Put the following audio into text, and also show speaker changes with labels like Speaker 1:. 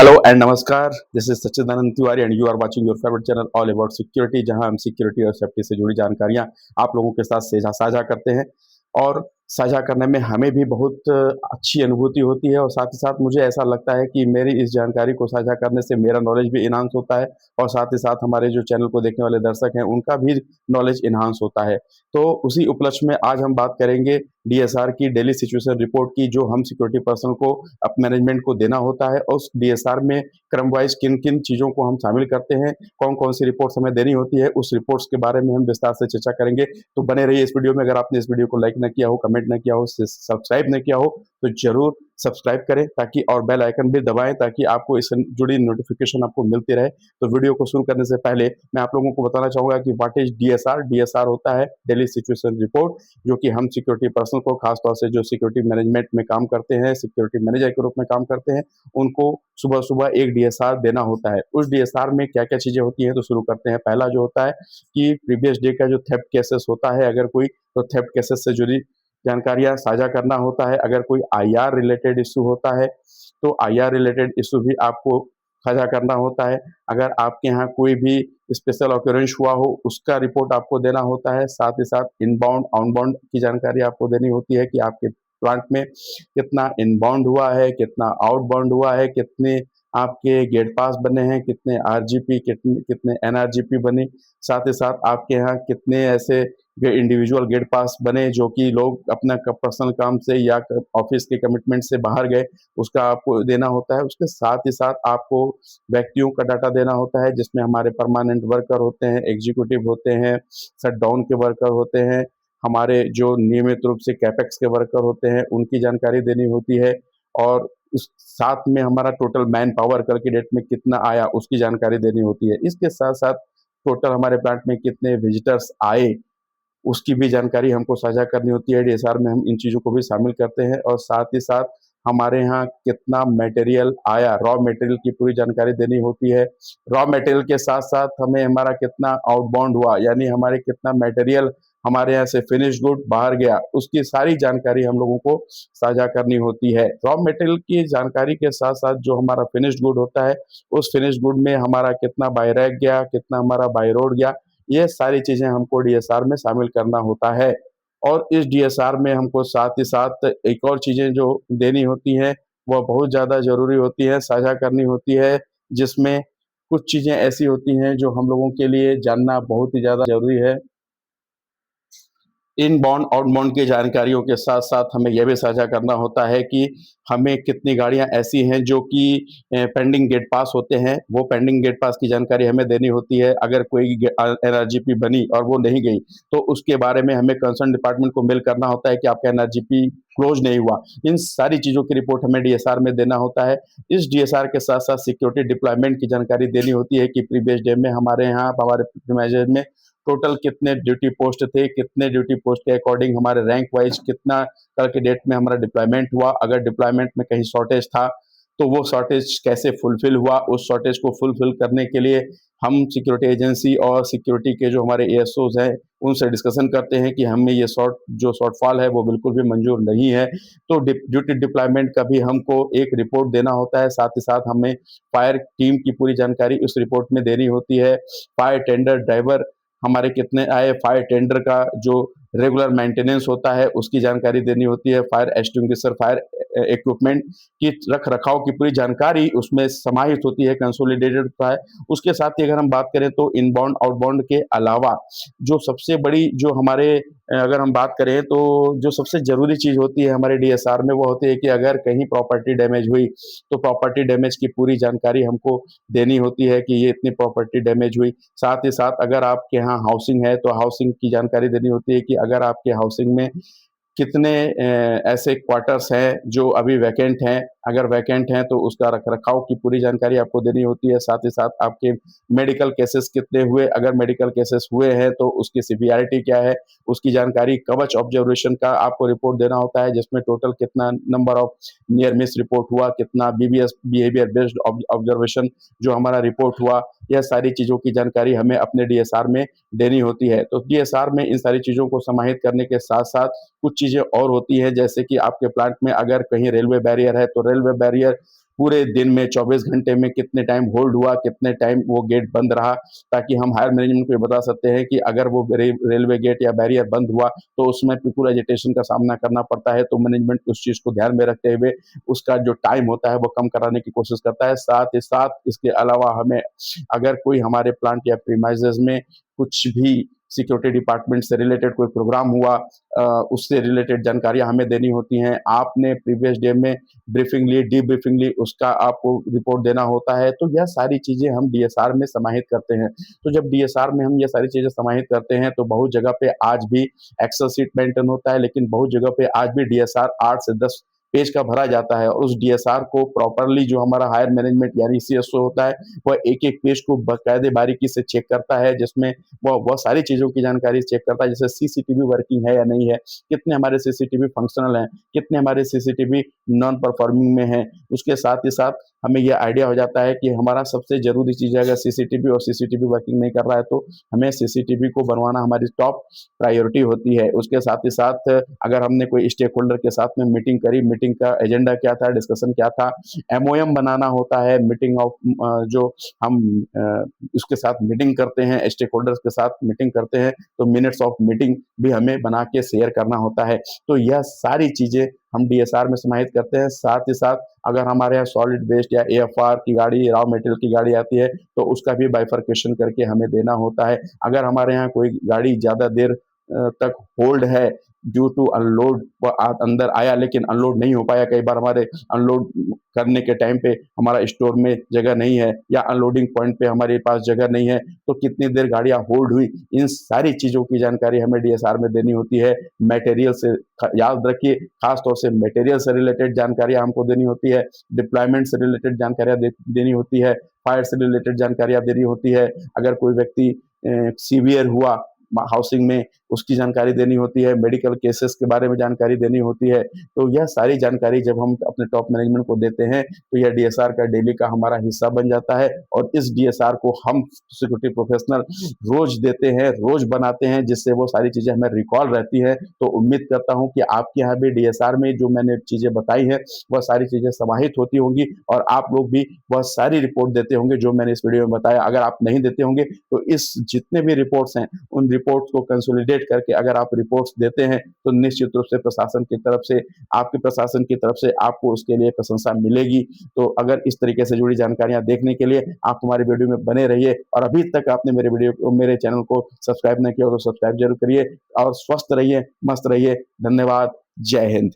Speaker 1: Hello and नमस्कार। This is Sachchidanand Tiwari and you are watching your favourite channel all about security, जहां हम security और safety से जुड़ी जानकारियां आप लोगों के साथ साझा करते हैं। और साझा करने में हमें भी बहुत अच्छी अनुभूति होती है, और साथ ही साथ मुझे ऐसा लगता है कि मेरी इस जानकारी को साझा करने से मेरा नॉलेज भी इन्हांस होता है, और साथ ही साथ हमारे जो चैनल को देखने वाले दर्शक हैं उनका भी नॉलेज इन्हांस होता है। तो उसी उपलक्ष्य में आज हम बात करेंगे डीएसआर की, डेली सिचुएशन रिपोर्ट की, जो हम सिक्योरिटी पर्सन को अप मैनेजमेंट को देना होता है। और उस डीएसआर में क्रम वाइज किन किन चीज़ों को हम शामिल करते हैं, कौन कौन सी रिपोर्ट्स हमें देनी होती है, उस रिपोर्ट्स के बारे में हम विस्तार से चर्चा करेंगे। तो बने रहिए इस वीडियो में। अगर आपने इस वीडियो को लाइक न किया हो, कमेंट न किया हो, सब्सक्राइब न किया हो, तो जरूर सब्सक्राइब करें ताकि, और बेल आइकन भी दबाएं ताकि आपको इससे जुड़ी नोटिफिकेशन आपको मिलती रहे। तो वीडियो को शुरू करने से पहले मैं आप लोगों को बताना चाहूंगा कि व्हाट इज डीएसआर। डीएसआर होता है डेली सिचुएशन रिपोर्ट, जो कि हम सिक्योरिटी पर्सन को, खासतौर से जो सिक्योरिटी मैनेजमेंट में काम करते हैं, सिक्योरिटी मैनेजर के रूप में काम करते हैं, उनको सुबह सुबह एक डीएसआर देना होता है। उस डीएसआर में क्या क्या चीजें होती हैं, तो शुरू करते हैं। पहला जो होता है कि प्रीवियस डे का जो थेफ्ट केसेस होता है, अगर कोई, तो थेफ्ट केसेस से जुड़ी जानकारियां साझा करना होता है। अगर कोई आईआर रिलेटेड इशू होता है तो आईआर रिलेटेड इशू भी आपको साझा करना होता है। अगर आपके यहाँ कोई भी स्पेशल ऑक्यूरेंस हुआ हो, उसका रिपोर्ट आपको देना होता है। साथ ही साथ इनबाउंड आउटबाउंड की जानकारी आपको देनी होती है कि आपके प्लांट में कितना इनबाउंड हुआ है, कितना आउटबाउंड हुआ है, कितने आपके गेट पास बने हैं, कितने आरजीपी, कितने कितने एनआरजीपी बनी। साथ ही साथ आपके यहाँ कितने ऐसे इंडिविजुअल गेट पास बने जो कि लोग अपना पर्सनल काम से या ऑफिस के कमिटमेंट से बाहर गए, उसका आपको देना होता है। उसके साथ ही साथ आपको व्यक्तियों का डाटा देना होता है, जिसमें हमारे परमानेंट वर्कर होते हैं, एग्जीक्यूटिव होते हैं, शटडाउन के वर्कर होते हैं, हमारे जो नियमित रूप से कैपेक्स के वर्कर होते हैं, उनकी जानकारी देनी होती है। और उस साथ में हमारा टोटल मैन पावर कल की डेट में कितना आया, उसकी जानकारी देनी होती है। इसके साथ साथ टोटल हमारे प्लांट में कितने विजिटर्स आए, उसकी भी जानकारी हमको साझा करनी होती है। डीएसआर में हम इन चीज़ों को भी शामिल करते हैं। और साथ ही साथ हमारे यहाँ कितना मटेरियल आया, रॉ मटेरियल की पूरी जानकारी देनी होती है। रॉ मटेरियल के साथ साथ हमें हमारा कितना आउटबाउंड हुआ, यानी हमारे कितना मटेरियल हमारे यहाँ से फिनिश गुड बाहर गया, उसकी सारी जानकारी हम लोगों को साझा करनी होती है। रॉ मटेरियल की जानकारी के साथ साथ जो हमारा फिनिश गुड होता है, उस फिनिश गुड में हमारा कितना बाय रैक गया, कितना हमारा बाय रोड गया, ये सारी चीजें हमको डीएसआर में शामिल करना होता है। और इस डीएसआर में हमको साथ ही साथ एक और चीजें जो देनी होती हैं, वह बहुत ज्यादा जरूरी होती है, साझा करनी होती है। जिसमें कुछ चीजें ऐसी होती हैं जो हम लोगों के लिए जानना बहुत ही ज्यादा जरूरी है। इनबाउंड आउटबाउंड की जानकारियों के साथ साथ हमें यह भी साझा करना होता है कि हमें कितनी गाड़ियां ऐसी हैं जो कि पेंडिंग गेट पास होते हैं, वो पेंडिंग गेट पास की जानकारी हमें देनी होती है। अगर कोई एनआरजीपी बनी और वो नहीं गई, तो उसके बारे में हमें कंसर्न डिपार्टमेंट को मेल करना होता है कि आपका एनआरजीपी क्लोज नहीं हुआ। इन सारी चीज़ों की रिपोर्ट हमें डीएसआर में देना होता है। इस डीएसआर के साथ साथ सिक्योरिटी डिप्लॉयमेंट की जानकारी देनी होती है कि प्रीवियस डे में हमारे यहाँ, हमारे मैनेजर में टोटल कितने ड्यूटी पोस्ट थे, कितने ड्यूटी पोस्ट के अकॉर्डिंग हमारे रैंक वाइज कितना कल के डेट में हमारा डिप्लॉयमेंट हुआ। अगर डिप्लॉयमेंट में कहीं शॉर्टेज था तो वो शॉर्टेज कैसे फुलफिल हुआ, उस शॉर्टेज को फुलफिल करने के लिए हम सिक्योरिटी एजेंसी और सिक्योरिटी के जो हमारे एएसओज हैं, उनसे डिस्कशन करते हैं कि हमें ये जो शॉर्टफॉल है वो बिल्कुल भी मंजूर नहीं है। तो ड्यूटी डिप्लॉयमेंट का भी हमको एक रिपोर्ट देना होता है। साथ ही साथ हमें फायर टीम की पूरी जानकारी उस रिपोर्ट में देनी होती है। फायर टेंडर ड्राइवर हमारे कितने आए, फायर टेंडर का जो रेगुलर मेंटेनेंस होता है उसकी जानकारी देनी होती है। फायर एक्सटिंग्विशर, फायर इक्विपमेंट की रख रखाव की पूरी जानकारी उसमें समाहित होती है, कंसोलिडेटेड होता है। उसके साथ ही अगर हम बात करें तो इनबाउंड आउटबाउंड के अलावा जो सबसे बड़ी, जो हमारे अगर हम बात करें तो जो सबसे जरूरी चीज होती है हमारे डीएसआर में, वो होती है कि अगर कहीं प्रॉपर्टी डैमेज हुई तो प्रॉपर्टी डैमेज की पूरी जानकारी हमको देनी होती है कि ये इतनी प्रॉपर्टी डैमेज हुई। साथ ही साथ अगर आपके यहाँ हाउसिंग है तो हाउसिंग की जानकारी देनी होती है कि अगर आपके हाउसिंग में कितने ऐसे क्वार्टर्स हैं जो अभी वैकेंट हैं। अगर वैकेंट हैं तो उसका रख रखाव की पूरी जानकारी आपको देनी होती है। साथ ही साथ आपके मेडिकल केसेस कितने हुए, अगर मेडिकल केसेस हुए हैं तो उसकी सीवियरिटी क्या है, उसकी जानकारी। कवच ऑब्जर्वेशन का आपको रिपोर्ट देना होता है, जिसमें टोटल कितना number of near miss report हुआ, कितना बीबीएस बिहेवियर बेस्ड ऑब्जर्वेशन जो हमारा रिपोर्ट हुआ। यह सारी चीज़ों की जानकारी हमें अपने डीएसआर में देनी होती है। तो डीएसआर में इन सारी चीज़ों को समाहित करने के साथ साथ कुछ चीज़ें और होती हैं, जैसे कि आपके प्लांट में अगर कहीं रेलवे बैरियर है तो रेलवे बैरियर पूरे दिन में 24 घंटे में कितने टाइम होल्ड हुआ, कितने टाइम वो गेट बंद रहा, ताकि हम हायर मैनेजमेंट को ये बता सकते हैं कि अगर वो रेलवे गेट या बैरियर बंद हुआ तो उसमें पीपल एजिटेशन का सामना करना पड़ता है। तो मैनेजमेंट उस चीज़ को ध्यान में रखते हुए उसका जो टाइम होता है वो कम कराने की कोशिश करता है। साथ ही साथ इसके अलावा हमें अगर कोई हमारे प्लांट या प्रीमाइसेस में कुछ भी सिक्योरिटी डिपार्टमेंट से रिलेटेड कोई प्रोग्राम हुआ, उससे रिलेटेड जानकारियां हमें देनी होती हैं। आपने प्रीवियस डे में ब्रीफिंग ली, डीब्रीफिंग ली, उसका आपको रिपोर्ट देना होता है। तो यह सारी चीज़ें हम डीएसआर में समाहित करते हैं। तो जब डीएसआर में हम ये सारी चीज़ें समाहित करते हैं तो बहुत जगह पे आज भी एक्सेल शीट मेंटेन होता है, लेकिन बहुत जगह पे आज भी डीएसआर 8 से 10 पेज का भरा जाता है, और उस डीएसआर को प्रॉपरली जो हमारा हायर मैनेजमेंट यानी सीएसओ होता है, वह एक-एक पेज को बाकायदे बारीकी से चेक करता है, जिसमें वह सारी चीज़ों की जानकारी चेक करता है, जैसे सीसीटीवी वर्किंग है या नहीं है, कितने हमारे सीसीटीवी फंक्शनल हैं, कितने हमारे सीसीटीवी नॉन परफॉर्मिंग में हैं। उसके साथ ही साथ हमें यह आइडिया हो जाता है कि हमारा सबसे ज़रूरी चीज़ है, अगर सीसीटीवी और सीसीटीवी वर्किंग नहीं कर रहा है तो हमें सीसीटीवी को बनवाना हमारी टॉप प्रायोरिटी होती है। उसके साथ ही साथ अगर हमने कोई स्टेक होल्डर के साथ में मीटिंग करी, मीटिंग का एजेंडा क्या था, डिस्कशन क्या था, एमओएम बनाना होता है, मीटिंग ऑफ जो हम उसके साथ मीटिंग करते हैं, स्टेक होल्डर्स के साथ मीटिंग करते हैं, तो मिनट्स ऑफ मीटिंग भी हमें बना के शेयर करना होता है। तो यह सारी चीज़ें हम डीएसआर में समाहित करते हैं। साथ ही साथ अगर हमारे यहाँ सॉलिड वेस्ट या एएफआर की गाड़ी, रॉ मटेरियल की गाड़ी आती है, तो उसका भी बाइफरकेशन करके हमें देना होता है। अगर हमारे यहाँ कोई गाड़ी ज़्यादा देर तक होल्ड है ड्यू टू अनलोड, अंदर आया लेकिन अनलोड नहीं हो पाया, कई बार हमारे अनलोड करने के टाइम पे हमारा स्टोर में जगह नहीं है या अनलोडिंग पॉइंट पे हमारे पास जगह नहीं है, तो कितनी देर गाड़ियां होल्ड हुई, इन सारी चीज़ों की जानकारी हमें डीएसआर में देनी होती है। मटेरियल से याद रखिए, खास तौर से मटेरियल से रिलेटेड जानकारियां हमको देनी होती है, डिप्लॉयमेंट से रिलेटेड जानकारियां देनी होती है, फायर से रिलेटेड जानकारियां देनी होती है, अगर कोई व्यक्ति सीवियर हुआ हाउसिंग में, उसकी जानकारी देनी होती है, मेडिकल केसेस के बारे में जानकारी देनी होती है। तो यह सारी जानकारी जब हम अपने टॉप मैनेजमेंट को देते हैं तो यह डीएसआर का डेली का हमारा हिस्सा बन जाता है, और इस डीएसआर को हम सिक्योरिटी प्रोफेशनल रोज देते हैं, रोज बनाते हैं, जिससे वो सारी चीज़ें हमें रिकॉल रहती है। तो उम्मीद करता हूँ कि आपके यहाँ भी डीएसआर में जो मैंने चीज़ें बताई हैं वह सारी चीज़ें समाहित होती होंगी, और आप लोग भी वह सारी रिपोर्ट देते होंगे जो मैंने इस वीडियो में बताया। अगर आप नहीं देते होंगे तो इस जितने भी रिपोर्ट्स हैं उन रिपोर्ट्स को कंसोलिडेट करके अगर आप रिपोर्ट्स देते हैं तो निश्चित रूप से प्रशासन की तरफ से, आपके प्रशासन की तरफ से आपको उसके लिए प्रशंसा मिलेगी। तो अगर इस तरीके से जुड़ी जानकारियां देखने के लिए आप हमारे वीडियो में बने रहिए, और अभी तक आपने मेरे चैनल को सब्सक्राइब नहीं किया तो सब्सक्राइब जरूर करिए, और स्वस्थ रहिए, मस्त रहिए। धन्यवाद। जय हिंद।